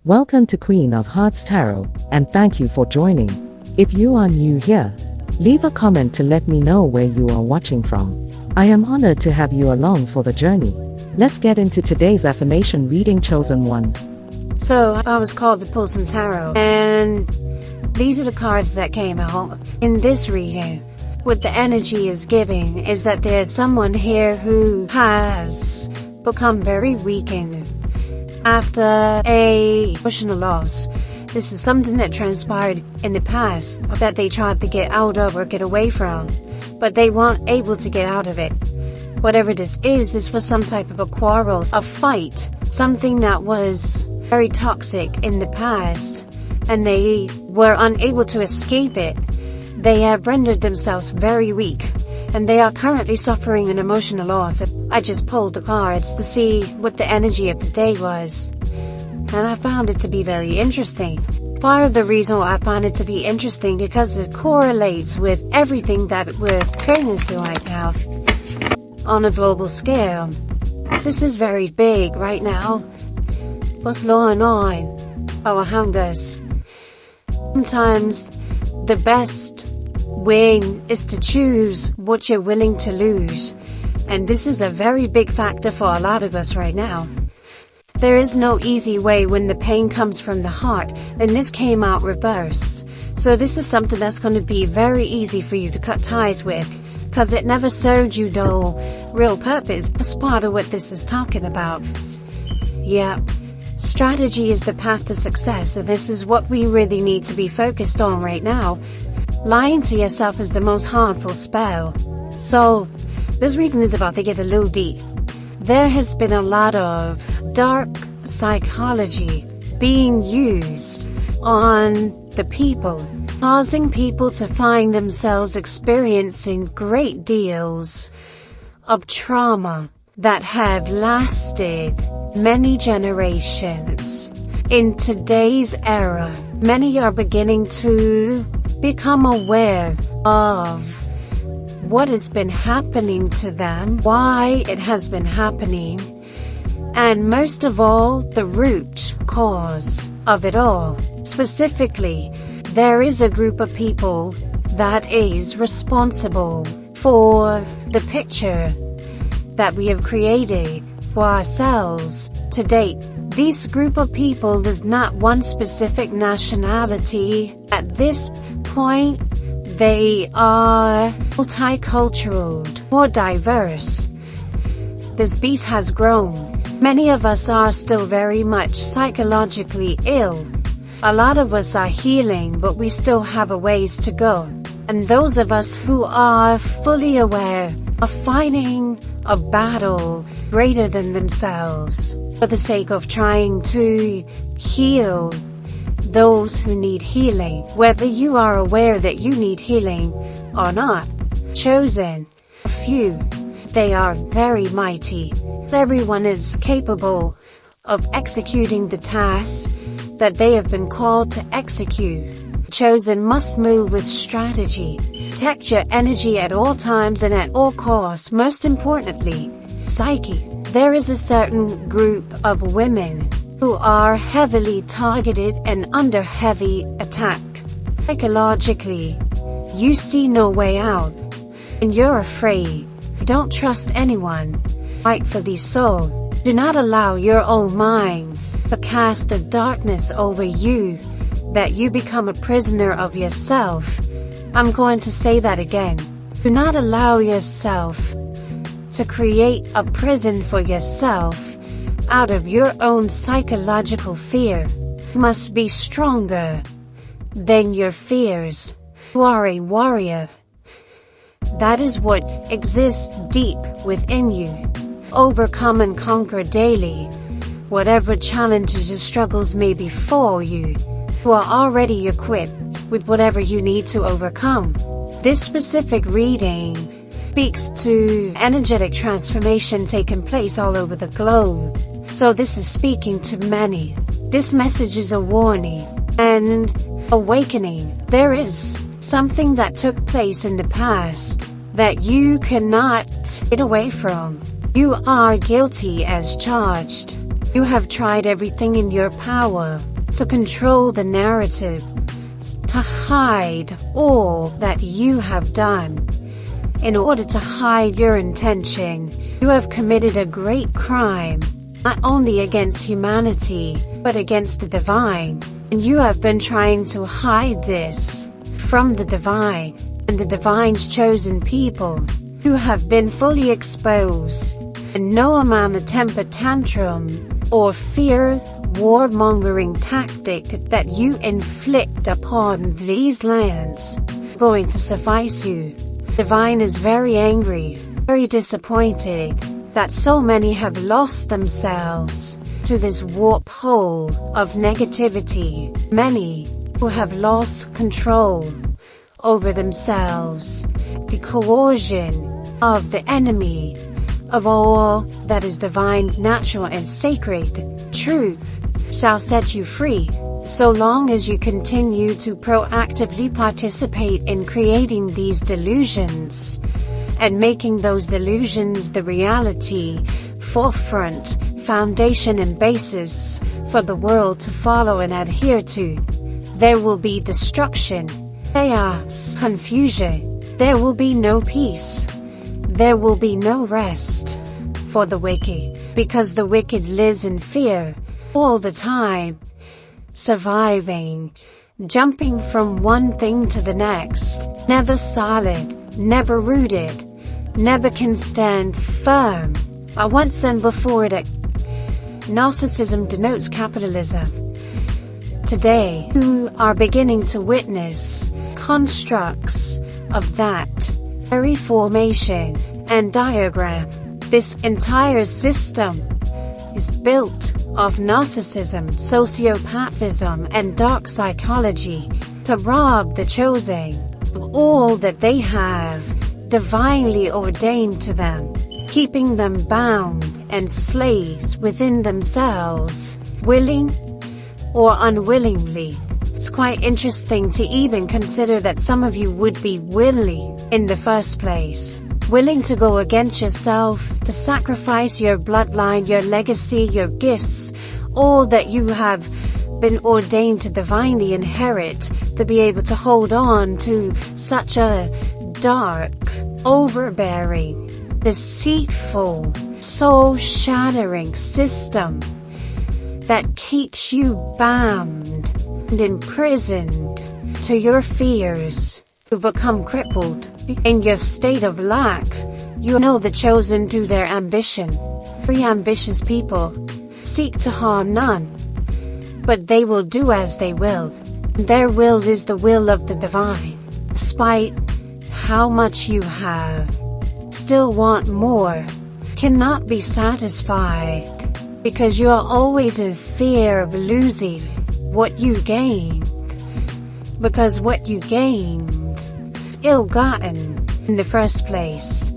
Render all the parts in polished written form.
Welcome to Queen of Hearts Tarot, and thank you for joining. If you are new here, leave a comment to let me know where you are watching from. I am honored to have you along for the journey. Let's get into today's affirmation reading. Chosen one. So I was called to pull some tarot, and these are the cards that came out in this reading. What the energy is giving is that there's someone here who has become very weakened after a emotional loss. This is something that transpired in the past that they tried to get out of or get away from, but they weren't able to get out of it. Whatever this was some type of a quarrel, a fight, something that was very toxic in the past, and they were unable to escape it. They have rendered themselves very weak, and they are currently suffering an emotional loss. I just pulled the cards to see what the energy of the day was, and I found it to be very interesting. Part of the reason why I found it to be interesting because it correlates with everything that we're experiencing right now on a global scale. This is very big right now. What's going on around us? Sometimes the best win is to choose what you're willing to lose. And this is a very big factor for a lot of us right now. There is no easy way when the pain comes from the heart, and this came out reverse. So this is something that's going to be very easy for you to cut ties with, because it never served you no real purpose. That's part of what this is talking about. Yeah. Strategy is the path to success, and this is what we really need to be focused on right now. Lying to yourself is the most harmful spell. So, this reading is about to get a little deep. There has been a lot of dark psychology being used on the people, causing people to find themselves experiencing great deals of trauma that have lasted many generations. In today's era, many are beginning to become aware of what has been happening to them, why it has been happening, and most of all, the root cause of it all. Specifically, there is a group of people that is responsible for the picture that we have created for ourselves to date. This group of people is not one specific nationality. At this point, they are multicultural, more diverse. This beast has grown. Many of us are still very much psychologically ill. A lot of us are healing, but we still have a ways to go. And those of us who are fully aware are fighting a battle greater than themselves for the sake of trying to heal those who need healing. Whether you are aware that you need healing or not. Chosen. A few. They are very mighty. Everyone is capable of executing the task that they have been called to execute. Chosen must move with strategy. Protect your energy at all times and at all costs. Most importantly, psyche. There is a certain group of women who are heavily targeted and under heavy attack. Psychologically, you see no way out, and you're afraid. Don't trust anyone. Rightfully so. Do not allow your own mind to cast a darkness over you, that you become a prisoner of yourself. I'm going to say that again. Do not allow yourself to create a prison for yourself out of your own psychological fear. You must be stronger than your fears. You are a warrior. That is what exists deep within you. Overcome and conquer daily whatever challenges or struggles may befall you. You are already equipped with whatever you need to overcome. This specific reading speaks to energetic transformation taking place all over the globe. So this is speaking to many. This message is a warning and awakening. There is something that took place in the past that you cannot get away from. You are guilty as charged. You have tried everything in your power to control the narrative, to hide all that you have done. In order to hide your intention, you have committed a great crime, not only against humanity, but against the divine. And you have been trying to hide this from the divine and the divine's chosen people. You have been fully exposed, and no amount of temper tantrum or fear warmongering tactic that you inflict upon these lands going to suffice you. Divine is very angry, very disappointed that so many have lost themselves to this warp hole of negativity. Many who have lost control over themselves. The coercion of the enemy of all that is divine, natural, and sacred truth shall set you free, so long as you continue to proactively participate in creating these delusions and making those delusions the reality, forefront, foundation, and basis for the world to follow and adhere to. There will be destruction, chaos, confusion. There will be no peace. There will be no rest for the wicked, because the wicked lives in fear all the time, surviving, jumping from one thing to the next, never solid, never rooted, never can stand firm. I once said before that narcissism denotes capitalism. Today, you are beginning to witness constructs of that very formation and diagram. This entire system is built of narcissism, sociopathism, and dark psychology to rob the chosen of all that they have divinely ordained to them, keeping them bound and slaves within themselves, willing or unwillingly. It's quite interesting to even consider that some of you would be willing in the first place. Willing to go against yourself, to sacrifice your bloodline, your legacy, your gifts, all that you have been ordained to divinely inherit, to be able to hold on to such a dark, overbearing, deceitful, soul-shattering system that keeps you bound and imprisoned to your fears. You become crippled in your state of lack. You know the chosen do their ambition. Very ambitious people seek to harm none, but they will do as they will. Their will is the will of the divine. Despite how much you have, still want more, cannot be satisfied, because you are always in fear of losing what you gained, because what you gained is ill-gotten in the first place.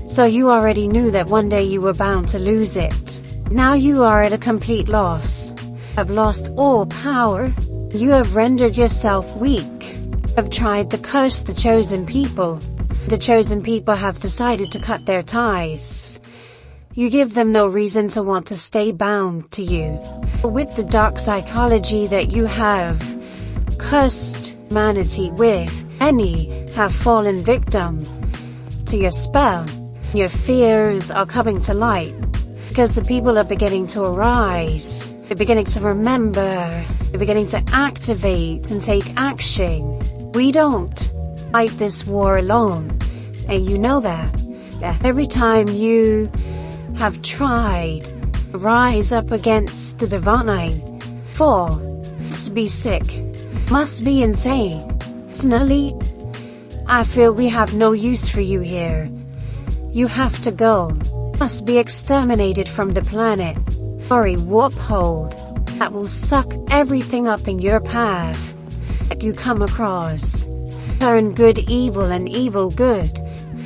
So you already knew that one day you were bound to lose it. Now you are at a complete loss, have lost all power. You have rendered yourself weak, have tried to curse the chosen people. The chosen people have decided to cut their ties. You give them no reason to want to stay bound to you. With the dark psychology that you have cursed humanity with, many have fallen victim to your spell. Your fears are coming to light, because the people are beginning to arise. They're beginning to remember. They're beginning to activate and take action. We don't fight this war alone, and you know that. Every time you have tried to rise up against the divine, fall, must be sick, must be insane. Personally, I feel we have no use for you here. You have to go. Must be exterminated from the planet. Sorry, warp hole that will suck everything up in your path that you come across. Turn good evil and evil good,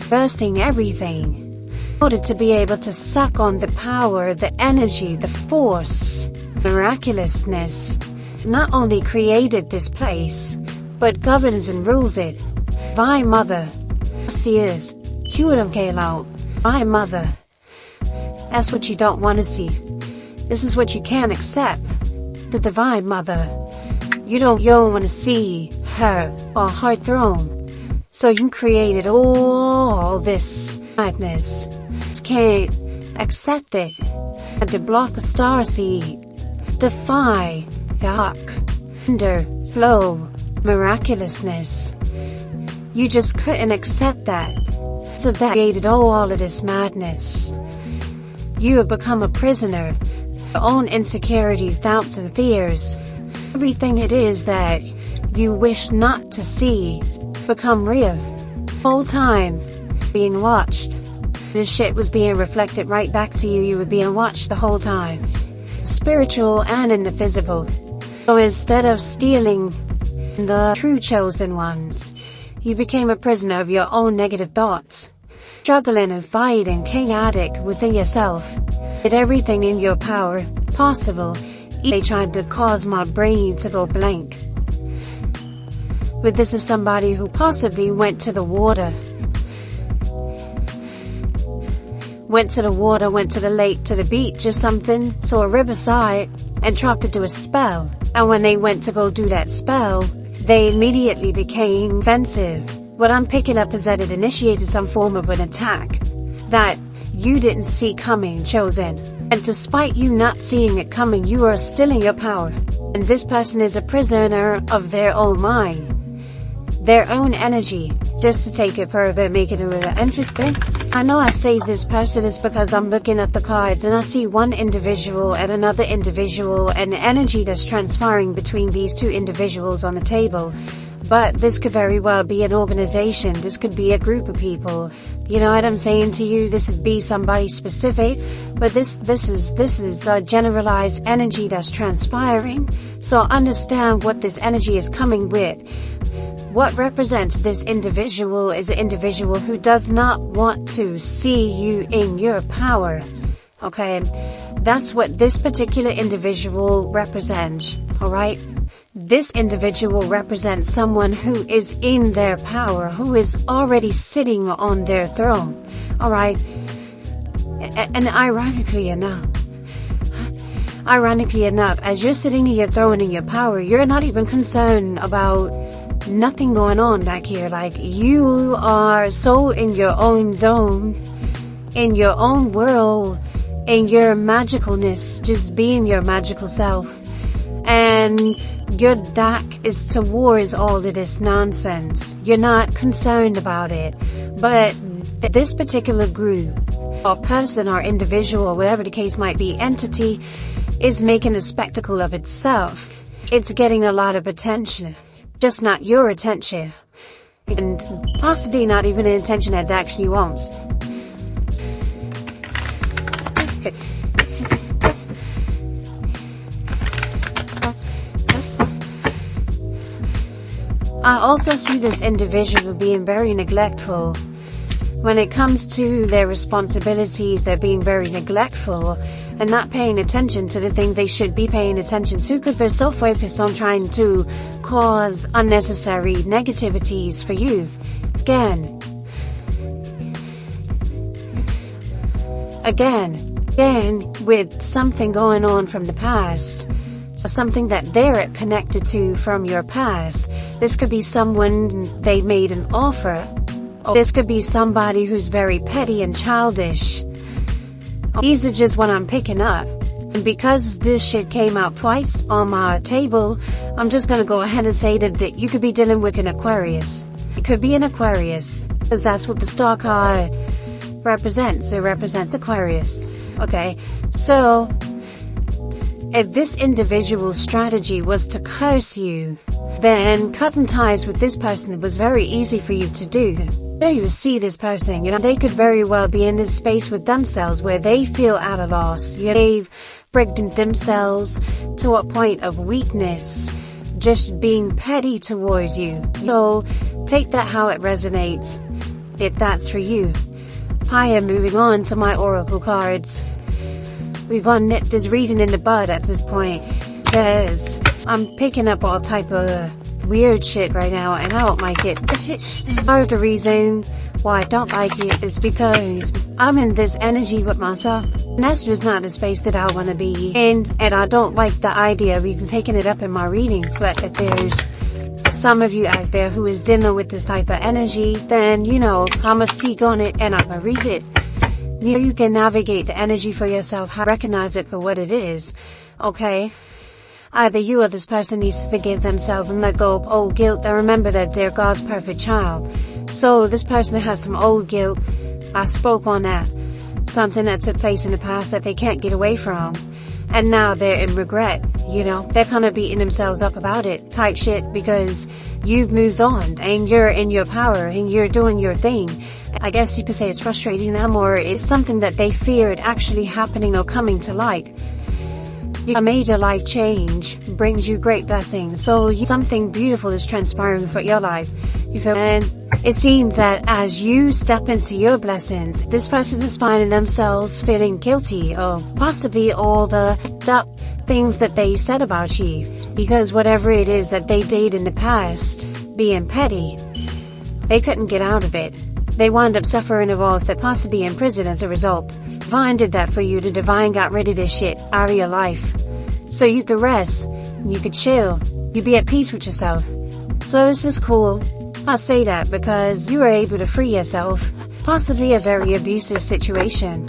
bursting everything in order to be able to suck on the power, the energy, the force, miraculousness. Not only created this place, but governs and rules it. My mother, she is. She would have came out. My mother. That's what you don't want to see. This is what you can't accept. the Divine Mother. You don't want to see her or her throne. So you created all this madness. Can't accept it. And to block a star seed. Defy dark, thunder, flow, miraculousness. You just couldn't accept that. So that created all of this madness. You have become a prisoner. Your own insecurities, doubts, and fears. Everything it is that you wish not to see become real. Whole time being watched. This shit was being reflected right back to you. You were being watched the whole time. Spiritual and in the physical. So instead of stealing the true chosen ones, you became a prisoner of your own negative thoughts. Struggling and fighting, chaotic within yourself. Did everything in your power possible. They tried to cause my brain to go blank. But this is somebody who possibly went to the water. Went to the lake, to the beach or something, saw a riverside, and tried to do a spell. And when they went to go do that spell, they immediately became offensive. What I'm picking up is that it initiated some form of an attack that you didn't see coming, chosen. And despite you not seeing it coming, you are still in your power. And this person is a prisoner of their own mind. Their own energy. Just to take it further, make it a little interesting. I know I say this person is because I'm looking at the cards and I see one individual and another individual and energy that's transpiring between these two individuals on the table. But this could very well be an organization. This could be a group of people. You know what I'm saying to you? This would be somebody specific, but this is a generalized energy that's transpiring. So understand what this energy is coming with. What represents this individual is an individual who does not want to see you in your power. Okay? That's what this particular individual represents. Alright? This individual represents someone who is in their power, who is already sitting on their throne. Alright? And ironically enough, as you're sitting in your throne in your power, you're not even concerned about nothing going on back here. Like, you are so in your own zone, in your own world, in your magicalness, just being your magical self. And your back is towards all of this nonsense. You're not concerned about it. But this particular group, or person, or individual, or whatever the case might be, entity, is making a spectacle of itself. It's getting a lot of attention. Just not your attention. And possibly not even an attention that it actually wants. Okay. I also see this individual being very neglectful. When it comes to their responsibilities, they're being very neglectful and not paying attention to the things they should be paying attention to, because they're so focused on trying to cause unnecessary negativities for you. Again, with something going on from the past. Something that they're connected to from your past. This could be someone they made an offer. Or this could be somebody who's very petty and childish. These are just what I'm picking up. And because this shit came out twice on my table, I'm just gonna go ahead and say that you could be dealing with an Aquarius. It could be an Aquarius, because that's what the star card represents. It represents Aquarius. Okay, so if this individual's strategy was to curse you, then cutting ties with this person was very easy for you to do. You see this person, they could very well be in this space with themselves where they feel at a loss. They've brought themselves to a point of weakness, just being petty towards you. So take that how it resonates, if that's for you. I am moving on to my oracle cards. We've gonna nip this reading in the bud at this point, because I'm picking up all type of weird shit right now, and I don't like it. Part of the reason why I don't like it is because I'm in this energy with myself. And that's just not the space that I want to be in. And I don't like the idea of even taking it up in my readings. But if there's some of you out there who is dealing with this type of energy, then, I'ma speak on it and I'ma read it. You can navigate the energy for yourself, recognize it for what it is. Okay? Either you or this person needs to forgive themselves and let go of old guilt and remember that they're God's perfect child. So this person has some old guilt. I spoke on that. Something that took place in the past that they can't get away from. And now they're in regret. They're kind of beating themselves up about it type shit because you've moved on and you're in your power and you're doing your thing. I guess you could say it's frustrating them, or it's something that they feared actually happening or coming to light. A major life change brings you great blessings. So something beautiful is transpiring for your life. You feel? And it seems that as you step into your blessings, this person is finding themselves feeling guilty of possibly all the things that they said about you. Because whatever it is that they did in the past, being petty, they couldn't get out of it. They wound up suffering a loss that possibly in prison as a result. Divine did that for you. The divine got rid of this shit out of your life. So you could rest. You could chill. You be at peace with yourself. So this is cool. I say that because you were able to free yourself. Possibly a very abusive situation.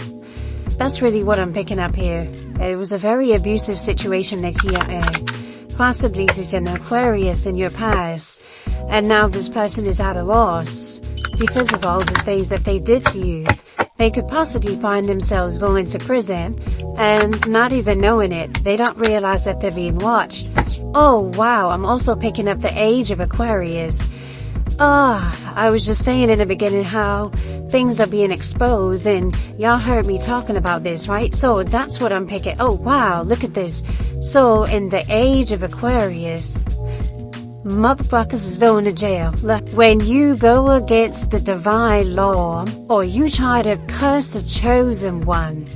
That's really what I'm picking up here. It was a very abusive situation that he had. Possibly with an Aquarius in your past. And now this person is at a loss. Because of all the things that they did to you, they could possibly find themselves going to prison and not even knowing it. They don't realize that they're being watched. Oh wow, I'm also picking up the age of Aquarius. I was just saying in the beginning how things are being exposed, and y'all heard me talking about this, right? So that's what I'm picking. Oh wow, look at this. So in the age of Aquarius, motherfuckers is going to jail. Look, when you go against the divine law, or you try to curse the chosen one,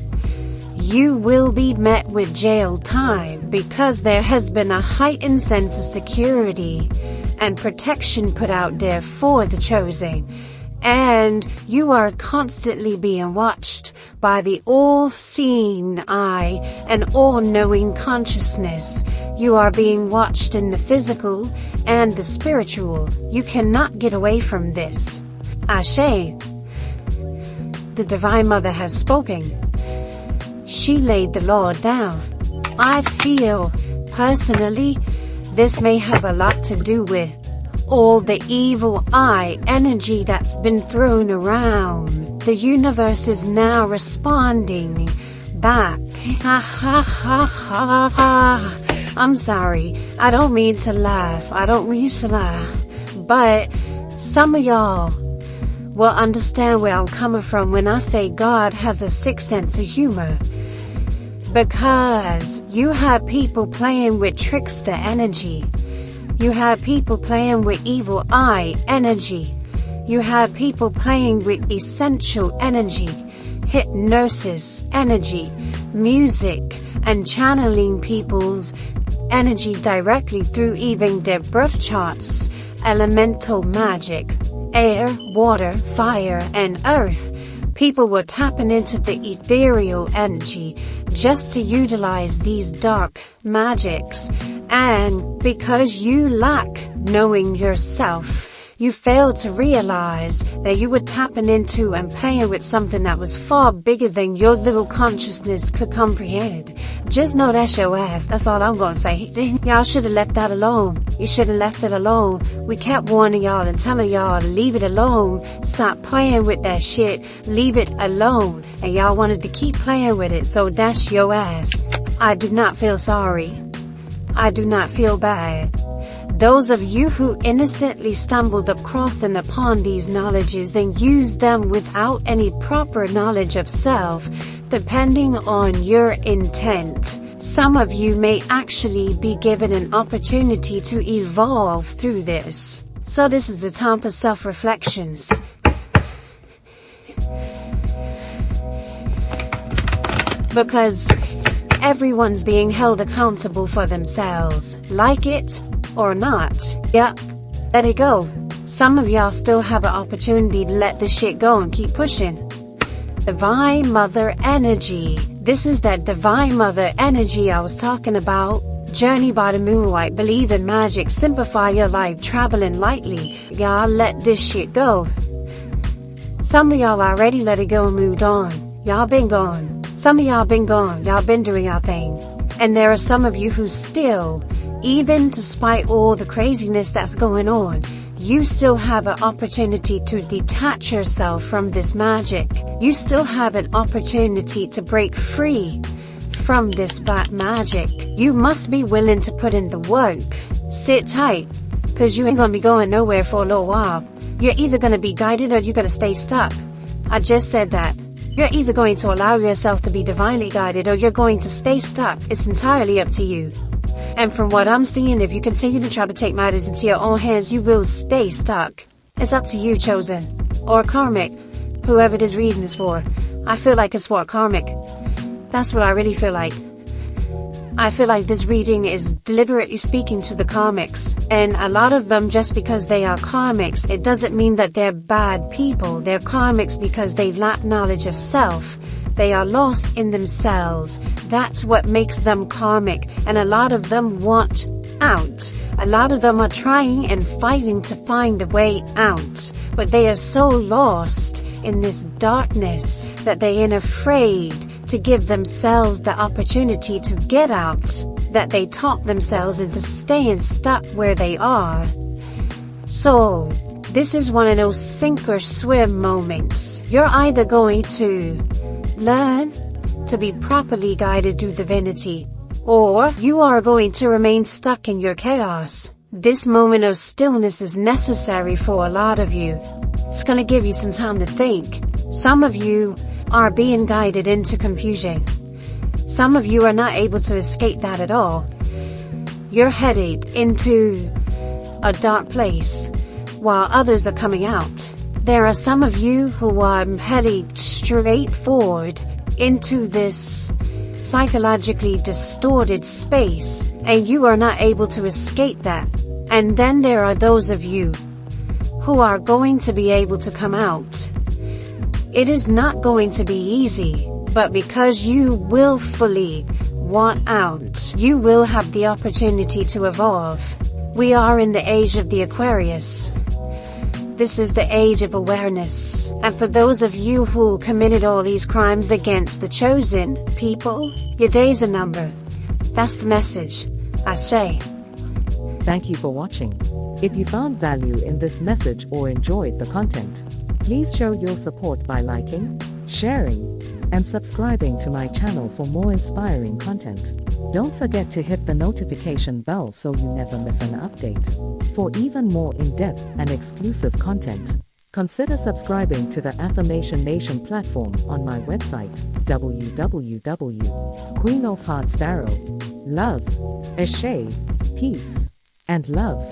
you will be met with jail time because there has been a heightened sense of security and protection put out there for the chosen. And you are constantly being watched by the all-seeing eye and all-knowing consciousness. You are being watched in the physical and the spiritual. You cannot get away from this. Ashe. The Divine Mother has spoken. She laid the law down. I feel, personally, this may have a lot to do with all the evil eye energy that's been thrown around. The universe is now responding back. Ha ha ha ha ha. I'm sorry. I don't mean to laugh. I don't used to laugh. But some of y'all will understand where I'm coming from when I say God has a sixth sense of humor. Because you have people playing with trickster energy. You have people playing with evil eye energy. You have people playing with essential energy, hypnosis energy, music, and channeling people's energy directly through even their birth charts, elemental magic, air, water, fire, and earth. People were tapping into the ethereal energy just to utilize these dark magics. And because you lack knowing yourself, you failed to realize that you were tapping into and playing with something that was far bigger than your little consciousness could comprehend. Just know that's your ass. That's all I'm gonna say. Y'all should have left that alone. You should have left it alone. We kept warning y'all and telling y'all to leave it alone. Stop playing with that shit. Leave it alone. And y'all wanted to keep playing with it, so that's your ass. I do not feel sorry. I do not feel bad. Those of you who innocently stumbled across and upon these knowledges and used them without any proper knowledge of self, depending on your intent, some of you may actually be given an opportunity to evolve through this. So this is the time for self-reflections. Because everyone's being held accountable for themselves, like it or not. Yep, let it go. Some of y'all still have an opportunity to let this shit go and keep pushing. Divine Mother energy. This is that Divine Mother energy I was talking about. Journey by the moonlight, believe in magic, simplify your life, traveling lightly. Y'all let this shit go. Some of y'all already let it go and moved on. Y'all been gone. Some of y'all been gone. Y'all been doing y'all thing. And there are some of you who still, even despite all the craziness that's going on, you still have an opportunity to detach yourself from this magic. You still have an opportunity to break free from this black magic. You must be willing to put in the work. Sit tight, cause you ain't gonna be going nowhere for a little while. You're either gonna be guided or you're gonna stay stuck. I just said that. You're either going to allow yourself to be divinely guided or you're going to stay stuck. It's entirely up to you. And from what I'm seeing, if you continue to try to take matters into your own hands, you will stay stuck. It's up to you, chosen. Or karmic. Whoever this reading is for. I feel like it's for a karmic. That's what I really feel like. I feel like this reading is deliberately speaking to the karmics. And a lot of them, just because they are karmics, it doesn't mean that they're bad people. They're karmics because they lack knowledge of self. They are lost in themselves. That's what makes them karmic. And a lot of them want out. A lot of them are trying and fighting to find a way out. But they are so lost in this darkness that they are afraid to give themselves the opportunity to get out, that they talk themselves into staying stuck where they are. So, this is one of those sink or swim moments. You're either going to learn to be properly guided through divinity, or you are going to remain stuck in your chaos. This moment of stillness is necessary for a lot of you. It's gonna give you some time to think. Some of you are being guided into confusion. Some of you are not able to escape that at all. You're headed into a dark place, while others are coming out. There are some of you who are headed straight forward into this psychologically distorted space, and you are not able to escape that. And then there are those of you who are going to be able to come out. It is not going to be easy, but because you willfully want out, you will have the opportunity to evolve. We are in the age of the Aquarius. This is the age of awareness. And for those of you who committed all these crimes against the chosen people, your days are numbered. That's the message. I say. Thank you for watching. If you found value in this message or enjoyed the content, please show your support by liking, sharing, and subscribing to my channel for more inspiring content. Don't forget to hit the notification bell so you never miss an update. For even more in-depth and exclusive content, consider subscribing to the Affirmation Nation platform on my website, www.QueenofHearts. Love, Ashe, peace, and love.